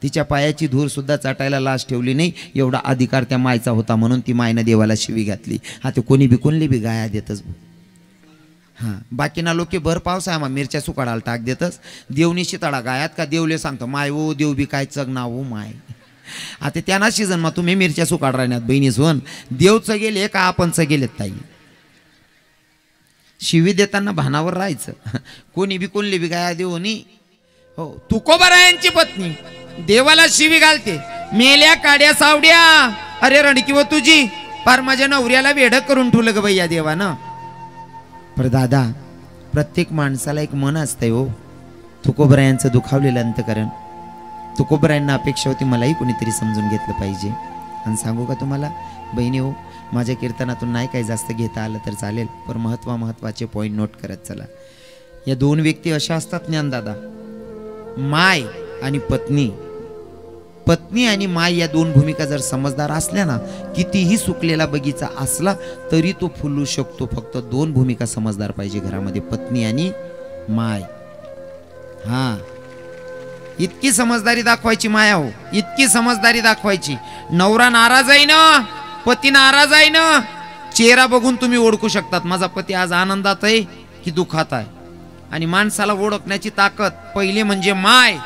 तिच्या पायाची धूळ सुद्धा चाटायला लाज ठेवली नाही, एवढा अधिकार त्या मायचा होता म्हणून ती मायनं देवाला शिवी घातली. हा ते कोणी बी कोणली बी गाया देतच. हां बाकीना लोके भर पावसा आम्हा मिरच्या सुकाडाला टाक देतच, देवनी शिताळा गायात का देवले सांगतो माय ओ देव बी काय चग ना ओ माय. आता त्यांना सीझन मग तुम्ही मिरच्या सुकाड राहण्यात बहिणीसोन देवचं गेले का आपणचं गेलेत ताई. शिवी देताना भानावर राहायचं, कोणी बी कोणली बी गाया देवनी. हो तुकोबारायांची पत्नी देवाला शिवी घालते, मेल्या काड्या सावड्या, अरे रणकी व तुझी पार माझ्या नवऱ्याला वेढ करून ठेवलं ग भैया देवानं. पर दादा प्रत्येक माणसाला एक मन असतंय हो. तुकोबारायांचं दुखावलेलं अंतकरण, तुकोबारायांना अपेक्षा होती मलाही कोणीतरी समजून घेतलं पाहिजे. आणि सांगू का तुम्हाला बहिणी हो, माझ्या कीर्तनातून नाही काही जास्त घेता आलं तर चालेल, पण महत्त्वाचे पॉईंट नोट करत चला. या दोन व्यक्ती अशा असतात ज्ञानदादा, माय आणि पत्नी. पत्नी आणि माय या दोन भूमिका जर समजदार असल्या ना, कितीही सुकलेला बगीचा असला तरी तो फुलू शकतो. फक्त दोन भूमिका समजदार पाहिजे घरामध्ये, पत्नी आणि माय. हां इतकी समजदारी दाखवायची माया हो, इतकी समजदारी दाखवायची. नवरा नाराज आहे ना, पती नाराज आहे ना, चेहरा बघून तुम्ही ओळखू शकतात माझा पती आज आनंदात आहे की दुःखात आहे. आणि माणसाला ओळखण्याची ताकद पहिले म्हणजे माय,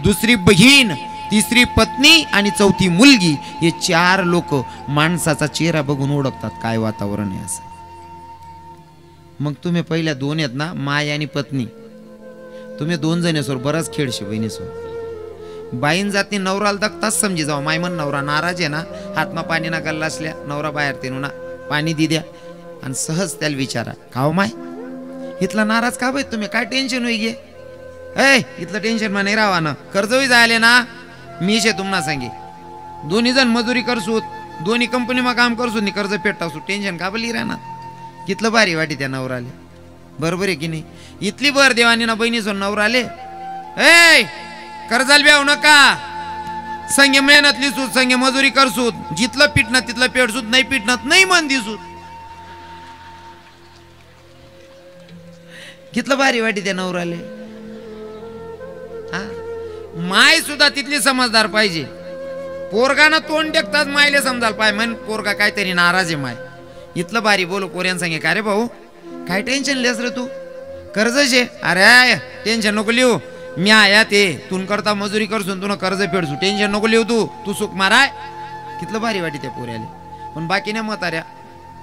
दुसरी बहीण, तिसरी पत्नी आणि चौथी मुलगी. हे चार लोक माणसाचा चेहरा बघून ओळखतात काय वातावरण आहे असं. मग तुम्ही पहिल्या दोन आहेत ना, माय आणि पत्नी, तुम्ही दोन जणीसोर बराच खेळशे बहिणीसोर. बाईन जाती नवराला दखताच समजी जाऊ. माय म्हण नवरा नाराज आहे ना, हातमा पाणी ना गल्ला असल्या, नवरा बाहेर ते ना पाणी दि द्या आणि सहज त्याला विचारा खाओ माय इथला नाराज का बाई तुम्ही, काय टेन्शन होई गे, ए इथलं टेन्शन मा नाही राहा ना, कर्जही जायले ना मीच आहे तुम्हाला सांगे. दोन्ही जण मजुरी करसूत, दोन्ही कंपनीमा काम करसूत नि कर्ज पेटावसू, टेन्शन का बली राहणार. कितलं भारी वाटी त्या नवराले, बरोबर आहे की नाही. इथली बर देवानी ना बहिणीसो नवराले, ए कर्जाला ब्याव नका, संगे मेहनतली सूत, संगे मजुरी करसूत, जिथलं पिटणं तिथलं पेटसूत, नाही पिटणं नाही मन दिसूत. कितलं भारी वाटी त्या नवराले. माय सुद्धा तिथली समजदार पाहिजे. पोरगाना तोंड टेकतात मायले समजायला पाहिजे, म्हण पोरगा काहीतरी नाराज आहे माय. इथलं भारी बोलो पोऱ्यान सांगे, का रे भाऊ काय टेन्शन लेस रे तू, कर्जचे, अरे टेन्शन नको लिहू, मी आया ते तून करता मजुरी करसून तुला कर्ज फेडसू, टेन्शन नको लिहू, तू सुख माराय. कितलं भारी वाटी त्या पोऱ्याले. पण बाकी नाही म्हाताऱ्या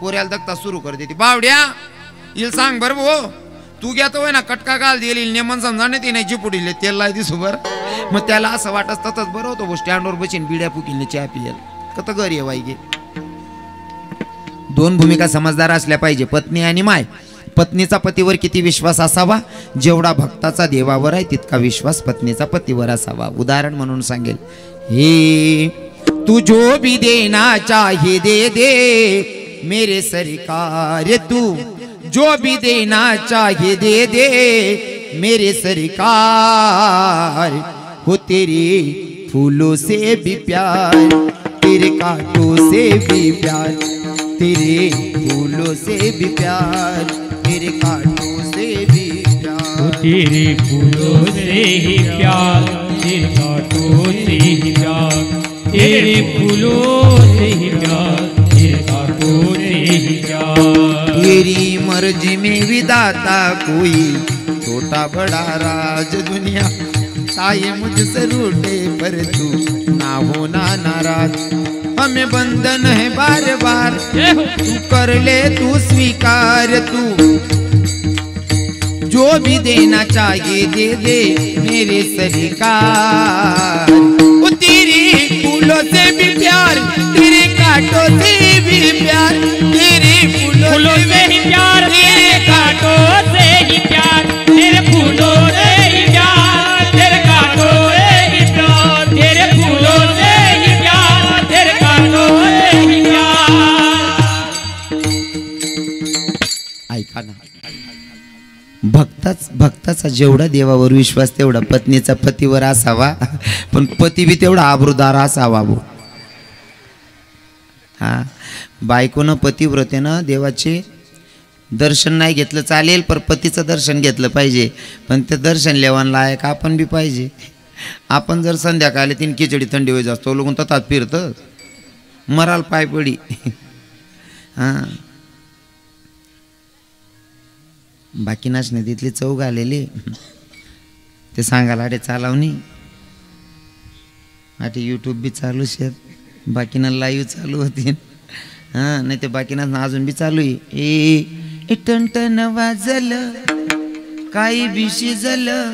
पोऱ्याला दखता सुरू कर देते, बावड्या इल सांग बरं भाऊ तू घेतो ना कटका घाल देईल नेमन समजा ती नाही जिपुडीले तेल लाय दिसू बर. मग त्याला असं वाटत तसंच बरं होतो, स्टँडवर बसीन बिड्या फुकिले चहा पियल कत घरी वाईगे. दोन भूमिका समजदार असल्या पाहिजे, पत्नी आणि माय. पत्नीचा पतीवर किती विश्वास असावा, जेवढा भक्ताचा देवावर आहे तितका विश्वास पत्नीचा पतीवर असावा. उदाहरण म्हणून सांगेल, हे तू जो भी देना चाहे दे दे मेरे सरकार, तू जो भी देना चाहे दे दे मेरे सरकार, हो तेरे फूलों से भी प्यार, तेरे कांटों से भी प्यार, तेरे फूलों से भी प्यार, तेरे कांटों से भी प्यार, तेरे फूलों से ही प्यार, तेरे कांटों से ही प्यार, तेरे फूलों से ही प्यार, तेरे कांटों से ही प्यार. तेरी मर्जी में विधाता कोई छोटा बड़ा राज दुनिया, चाहे मुझसे रूठे पर तू ना होना नाराज. हमें बंधन है बार बार, तू कर ले तू स्वीकार, तू जो भी देना चाहिए दे दे मेरे सरकार. वो तेरे फूलों से भी प्यार, तेरे कांटों से भी प्यार, तेरे फूलों से ही प्यार, तेरे कांटों से ही प्यार, तेरे फूलों से ही प्यार, तेरे कांटों से ही प्यार, तेरे फूलों से ही प्यार, तेरे कांटों से ही प्यार. ऐका ना, भक्ताचा जेवढा देवावर विश्वास तेवढा पत्नीचा पतीवर असावा, पण पती बी तेवढा आबरूदार असावा. हा बायकोनं पतिव्रतेनं देवाचे दर्शन नाही घेतलं चालेल, पण पतीचं दर्शन घेतलं पाहिजे. पण ते दर्शन लेवान लायक आपण बी पाहिजे. आपण जर संध्याकाळी तीन खिचडी थंडी होई जातो लोक ततात फिरतं मराल पाय पडी हां बाकी नाचणे तिथली चौग आलेली ते सांगायला आटे चालवणी आटे यूट्यूब बी चालू शेत बाकीना लाईव्ह चालू होती हां नाही ते बाकीना अजून बी चालू आहे ए टन वाजलं काही बी शिजलं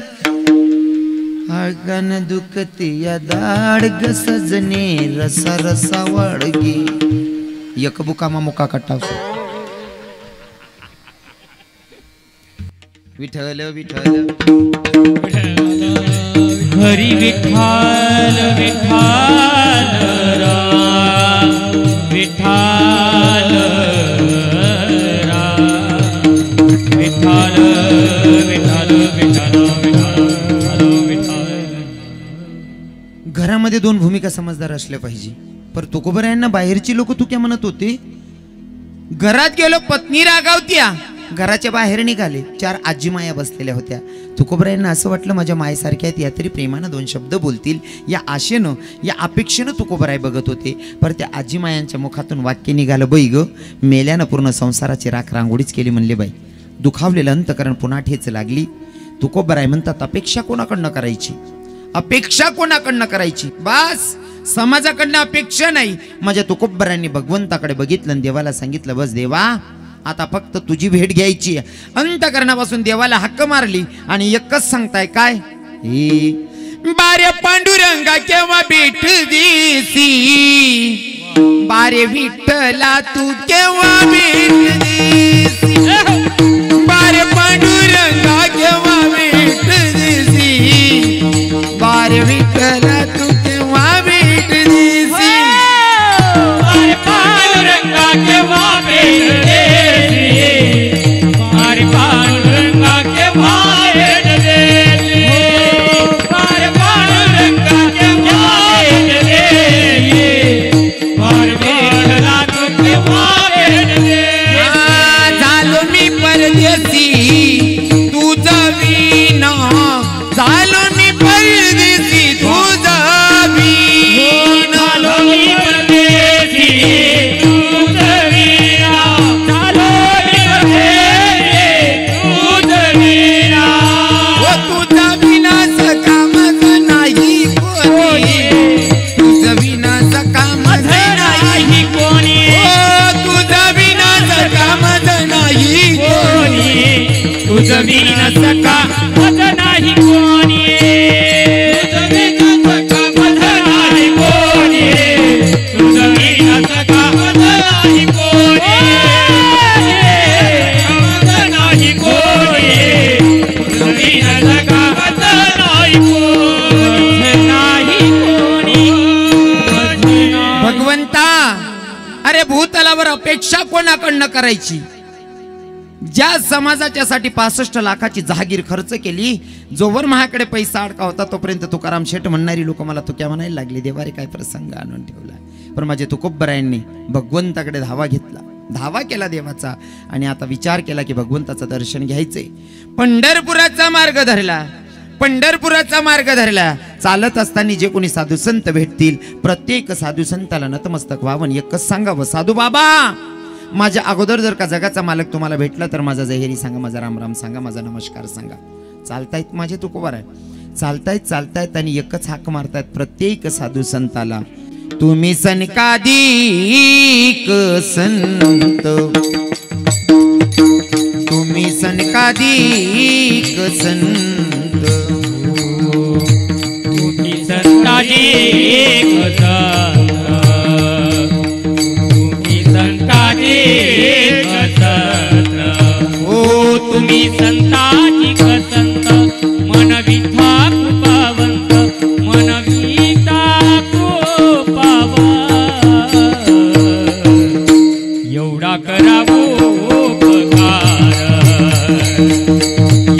हळकान दुखते या दाड ग सजने रसा रसा वाडगे एक बुकामा मुका कटाव विठ्ठल विठ्ठल हरी विठ्ठल विठ्ठल राम विठ्ठल राम विठ्ठल विठ्ठल विठ्ठल विठ्ठल. घरामध्ये दोन भूमिका समजदार असल्या पाहिजे. पर तुकोबरायांना बाहेरची लोक तुक्या म्हणत होते. घरात गेलो पत्नी रागावत्या, घराच्या बाहेर निघाले, चार आजी माया बसलेल्या होत्या. तुकोबरायांना असं वाटलं माझ्या मायेसारख्या आहेत, या तरी प्रेमानं दोन शब्द बोलतील या आशेनं या अपेक्षेनं तुकोबराय बघत होते. पर त्या आजी मायांच्या मुखातून वाक्य निघालं, बाई ग मेल्यानं पूर्ण संसाराची राख रांगोळीच केली म्हणले बाई. दुखावलेलं अंतकरण पुन्हा ठेच लागली. तुकोबराय म्हणतात अपेक्षा कोणाकडनं करायची, अपेक्षा कोणाकडनं करायची. बस समाजाकडनं अपेक्षा नाही. माझ्या तुकोबरायांनी भगवंताकडे बघितलं, देवाला सांगितलं, बस देवा आता फक्त तुझी भेट घ्यायची. अंतकरणापासून देवाला हक्क मारली आणि एकच सांगताय काय, बारे पांडुरंगा केव्हा भेट देसी, बारे विठ्ठला तू केव्हा भेट देसी, बारे पांडुरंगा केव्हा भेट देसी, बारे विठ्ठला तू केव्हा भेट देसी, बारे पांडुरंगा केव्हा भेट देसी, बारे पांडुरंगा केव्हा भेट देसी, बारे पांडुरंगा केव्हा भेट देसी, बारे विठ्ठला तू केव्हा भेट देसी. झालो मी परदेसी तुझा विना, झालो मी परदेसी तुझा विना, झालो मी परदेसी तुझा विना, झालो मी परदेसी तुझा विना, ओ तुझा विना सकामच नाही कोणी, तुझा विना सकामच नाही कोणी, ओ तुझा विना सकामच नाही कोणी, तुझं विना सका मज नाही कोणी, तुझं विना सका मज नाही कोणी, तुझं विना सका मज नाही कोणी, मज नाही कोणी, तुझं विना सका मज नाही कोणी, नाही कोणी. भगवंता अरे भूतलावर अपेक्षा कोणाकडनं करायची. ज्या समाजाच्या साठी 65 लाखाची जहागीर खर्च केली, जोवर माझ्याकडे पैसा अडका होता तोपर्यंत तुकाराम शेठ म्हणणारी लोक मला तुक्या म्हणायला लागली. देवारे काय प्रसंग आणून ठेवला. पण माझे तुकोबरायांनी भगवंताकडे धावा घेतला, धावा केला देवाचा, आणि आता विचार केला की भगवंताचं दर्शन घ्यायचंय. पंढरपुराचा मार्ग धरला, पंढरपुराचा मार्ग धरला. चालत असताना जे कोणी साधू संत भेटतील प्रत्येक साधू संताला नतमस्तक व्हावं, एकच सांगावं, साधू बाबा माझ्या अगोदर जर का जगाचा मालक तुम्हाला भेटला तर माझा जहेरी सांगा, माझा रामराम सांगा, माझा नमस्कार सांगा. चालतायत माझे तुकोबराय, चालतायत चालतायत आणि एकच हाक मारतायत प्रत्येक साधू संताला, तुम्ही सनकादिक संत, तुम्ही सनकादिक संत, तुम्ही संताजी कसंत, तुम्ही संताजी कसंत, ओ तुम्ही संताजी कसंत, मनविता कृपावंत, मनविता कृपावंत, एवढा करावो उपकार,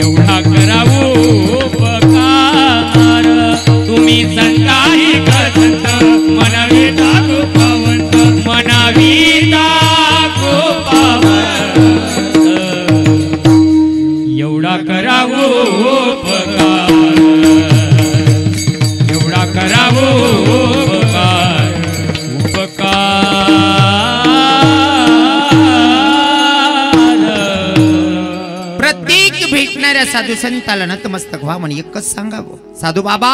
एवढा करावो उपकार, तुम्ही संताजी कसंत, मनविता कृपावंत, मनविता कृपावंत, उपकार प्रत्येक भेटणाऱ्या साधू संताला नतमस्तक व्हा म्हणे एकच सांगावं, साधू बाबा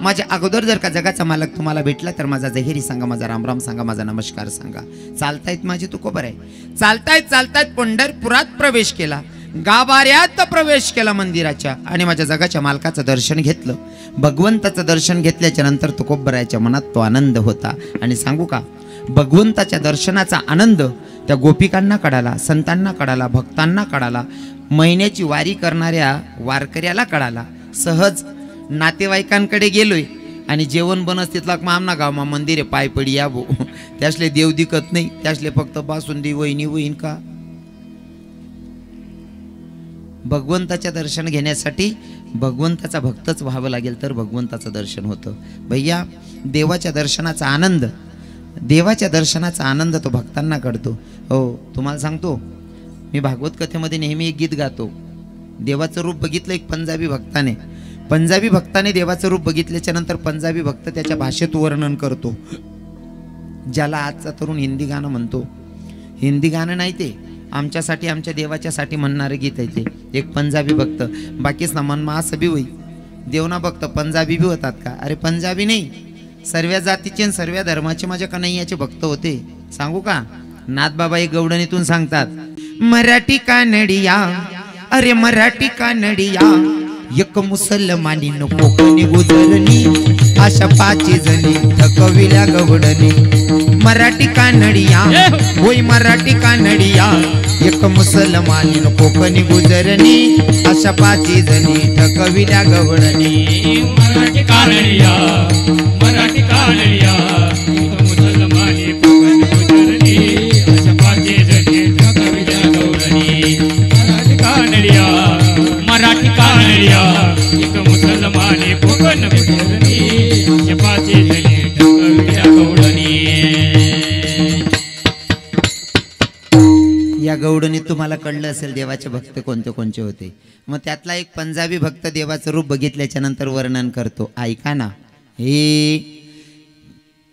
माझ्या अगोदर जर का जगाचा मालक तुम्हाला भेटला तर माझा जहेरी सांगा, माझा रामराम सांगा, माझा नमस्कार सांगा. चालतायत माझे तुकोबर आहे. चालतायत चालतायत पंढरपुरात प्रवेश केला, गाभाऱ्यात प्रवेश केला मंदिराच्या आणि माझ्या जगाच्या मालकाचं दर्शन घेतलं. भगवंताचं दर्शन घेतल्याच्या नंतर तुकोबरायाच्या मनात तो आनंद होता. आणि सांगू का, भगवंताच्या दर्शनाचा आनंद त्या गोपिकांना कळाला, संतांना कळाला, भक्तांना कळाला, महिन्याची वारी करणाऱ्या वारकऱ्याला कळाला. सहज नातेवाईकांकडे गेलोय आणि जेवण बनस तिथला मामना गावमा मंदिर आहे, पाय पडी या भो, त्यासले देव दिकत नाही, त्यासले फक्त बासुंदी वहिनी होईन का. भगवंताच्या दर्शन घेण्यासाठी भगवंताचा भक्तच व्हावं लागेल तर भगवंताचं दर्शन होतं. भैया देवाच्या दर्शनाचा आनंद, देवाच्या दर्शनाचा आनंद तो भक्तांना कळतो. हो तुम्हाला सांगतो, मी भागवत कथेमध्ये नेहमी एक गीत गातो. देवाचं रूप बघितलं एक पंजाबी भक्ताने देवाचं रूप बघितल्याच्या नंतर पंजाबी भक्त त्याच्या भाषेत वर्णन करतो, ज्याला आजचा तरुण हिंदी गाणं म्हणतो. हिंदी गाणं नाही ते, आमच्यासाठी आमच्या देवाच्यासाठी म्हणणारे गीत आहे ते. एक पंजाबी भक्त, बाकीच ना मन मा असं बी होई देवना भक्त पंजाबी बी होतात का. अरे पंजाबी नाही, सर्व जातीचे आणि सर्व धर्माचे माझ्या कन्हैयाचे भक्त होते. सांगू का, नाथबाबा एक गवडणीतून सांगतात, मराठी कानडिया, अरे मराठी कानडिया, एक मुसलमानी न कोकणी गुजरणी, अशा पाची जणी थकविल्या गवडणी. मराठी कानडिया होय मराठी कानडिया, एक मुसलमानी न कोकणी गुजरणी, अशा पाची जणी थकविल्या गवडणी. मराठी कानडिया, मराठी कानडिया, एक मुसलमानी कोकणी गुजरणी, अशा पाची जणी थकविल्या गवडणी. मराठी कानडिया, मराठी कानडिया, एक मुसलमानी कोकण गुजरणी, अशा पाची जणी थकविल्या गवडणी. या गवडणीत तुम्हाला कळलं असेल देवाचे भक्त कोणते कोणते होते. मग त्यातला एक पंजाबी भक्त देवाचं रूप बघितल्याच्या नंतर वर्णन करतो, ऐका ना. हे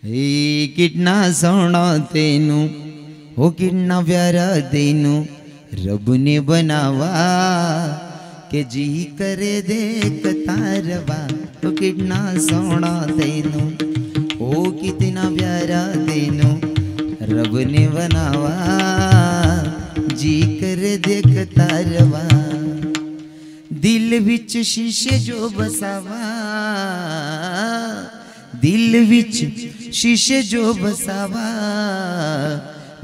हे कितना सोना तेनू, हो कितना प्यारा तेनू, रब ने बनावा के जी करे देख तारवा. हो कितना सोना तेनू, हो कितना प्यारा तेनू, रब ने बनावा जी करे देख तारवा. दिल विच शीशे जो बसावा, दिल विच शीशे जो बसावा,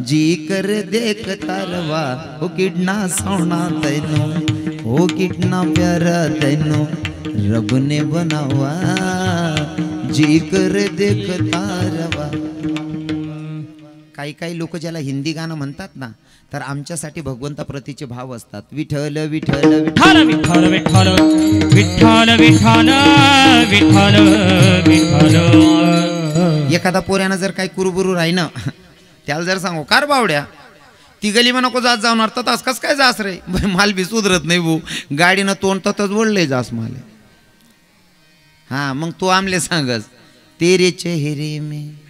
जी कर देख तारवा. हो कितना सोना तैनू, हो कितना प्यारा तैनू, रब ने बनावा जी कर देख तारवा. काही काही लोक ज्याला हिंदी गाणं म्हणतात ना, तर आमच्यासाठी भगवंता प्रतीचे भाव असतात. विठ्ठल विठ्ठल विठ्ठल विठ्ठल विठ्ठल विठ्ठल विठ्ठल विठ्ठल विठ्ठल. एखादा पोऱ्यानं जर काही कुरबुरू राहिनं, त्याला जर सांगू कार बावड्या ती गली मग नको जात जाऊन तर कस काय जास रे, माल बी सुधरत नाही भाऊ, गाडीनं तोंड ततच बोलले जास माले. हा मग तो आमले सांगस, तेरे चेहरे में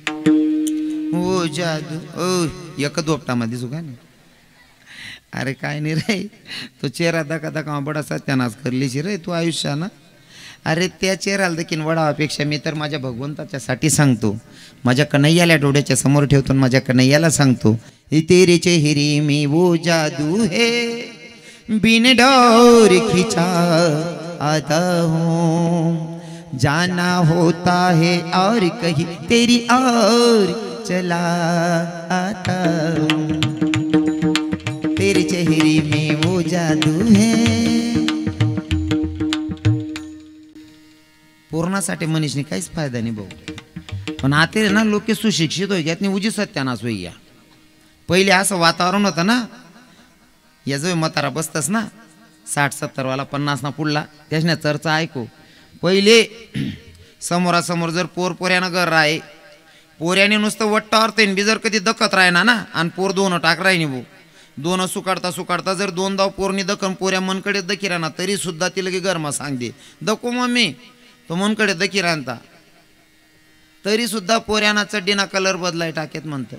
ओ जादू, ओ एक दोपटामध्ये सुगा नाही. अरे काय नाही रे, तो चेहरा दाखा दाखा बडासा त्यानाच करलीशी रे तू आयुष्यानं. अरे त्या चेहऱ्याला देखील वडावापेक्षा मी तर माझ्या भगवंताच्या साठी सांगतो, माझ्या कन्हैयाला डोळ्याच्या समोर ठेवतो, माझ्या कन्हैयाला सांगतो, तेरे चेहरे में वो जादू है, बिन डोर खिंचा आता हूँ, जाना होता है और कहीं तेरी और चला आता हूँ. तेरे चेहरे में वो जादू है. पूर्णासाठी मनीषने काहीच फायदा नाही भाऊ. पण आता ना लोक सुशिक्षित होय यात उजी सत्यानाश होई. या पहिले असं वातावरण होतं ना, या जो म्हातारा बसतस ना 60-70 वाला 50 ना पुढला त्याच्या चर्चा ऐकू. पहिले समोरासमोर जर पोऱ्यानं घर राहे, पोऱ्याने नुसतं वट्टावर तेन बी जर कधी दखत राहिना ना, आणि पोर दोन टाक राहिनी भाऊ, दोन सुकाडता सुकाडता जर दोन दाव पोरनी दखन पोऱ्या मनकडे दखी राहणार तरी सुद्धा ती लगे गरमा सांग दे दको मम्मी तो मनकडे दखी राहता. तरी सुद्धा पोऱ्याना चड्डीना कलर बदलाय टाकेत म्हणतं.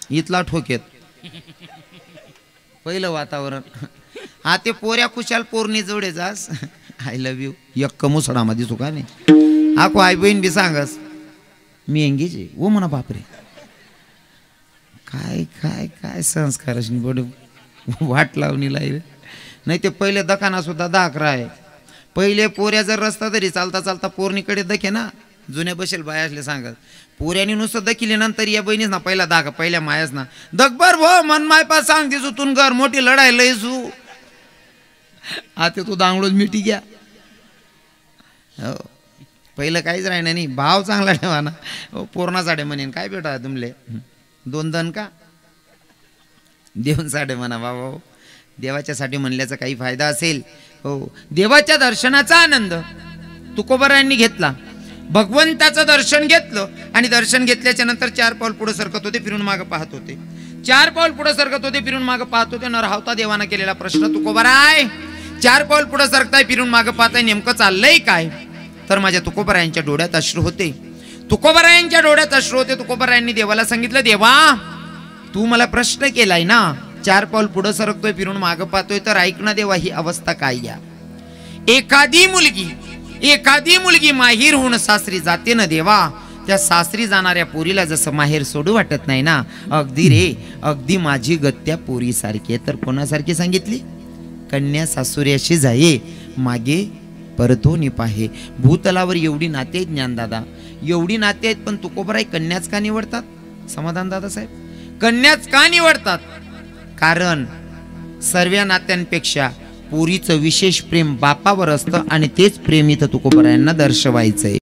इथला ठोकेत पहिलं वातावरण. हा ते पोऱ्या खुशाल पोरणी जोडे जास आय लव्ह यू यक्क मुसडामध्ये चुका नाही. हा को आई बहीण बी सांगस मी एंगेज आहे ओ म्हणा. बापरे काय काय काय संस्कार बड वाट लावणी लाई. नाही ते पहिले दकाना सुद्धा दाखरा आहे. पहिले पोऱ्या जर रस्ता तरी चालता चालता पोरणीकडे दखे ना जुन्या बसेल बाया असले सांगत. पोऱ्यानी नुसतं दखिले नंतर या बहिणीच ना पहिला दाखा पहिल्या मायाच ना दखबर भो मन माय पा सांग दिसू तुन घर मोठी लढाई लयसू. आता तू दांगडोच मिठी घ्या. हो पहिलं काहीच राहिलं नाही. भाव चांगला ठेवा ना. हो पूर्ण साडे म्हणेन काय बेटा तुमले 2 दन का देऊन साडे म्हणा बाबा. हो देवाच्यासाठी म्हणल्याचा काही फायदा असेल. हो देवाच्या दर्शनाचा आनंद तुकोबारायांनी घेतला. भगवंताचं दर्शन घेतलं आणि दर्शन घेतल्याच्या नंतर 4 पाऊल पुढे सरकत होते फिरून मागं पाहत होते. 4 पाऊल पुढे सरकत होते फिरून मागं पाहत होते. नरहावता देवाना केलेला प्रश्न तुकोबाराय 4 पाऊल पुढे सरकताय फिरून मागं पाहताय नेमकं चाललंय काय. तर माझ्या तुकोबारायांच्या डोळ्यात अश्रू होते. तुकोबारायांच्या डोळ्यात अश्रू होते. तुकोबारायांनी देवाला सांगितलं देवा तू मला प्रश्न केलाय ना 4 पाऊल पुढे सरकतोय फिरून मागं पाहतोय तर ऐक ना देवा ही अवस्था काय या. एखादी मुलगी माहेर होऊन सासरी जाते ना देवा त्या सासरी जाणाऱ्या पोरीला जसं माहेर सोडू वाटत नाही ना अगदी रे अगदी माझी गत्या पोरी सारखी आहे. तर कोणासारखी सांगितली कन्या सासुऱ्याशी जाये मागे परतोनी पाहे. भूतलावर एवढी नाते आहेत ज्ञानदादा एवढी नाते आहेत पण तुकोबाराय कन्याच का निवडतात. समाधान दादा साहेब कन्याच का निवडतात. कारण सर्व नात्यांपेक्षा पोरीचं विशेष प्रेम बापावर असतं आणि तेच प्रेम इथं तुकोबारायांना दर्शवायचंय.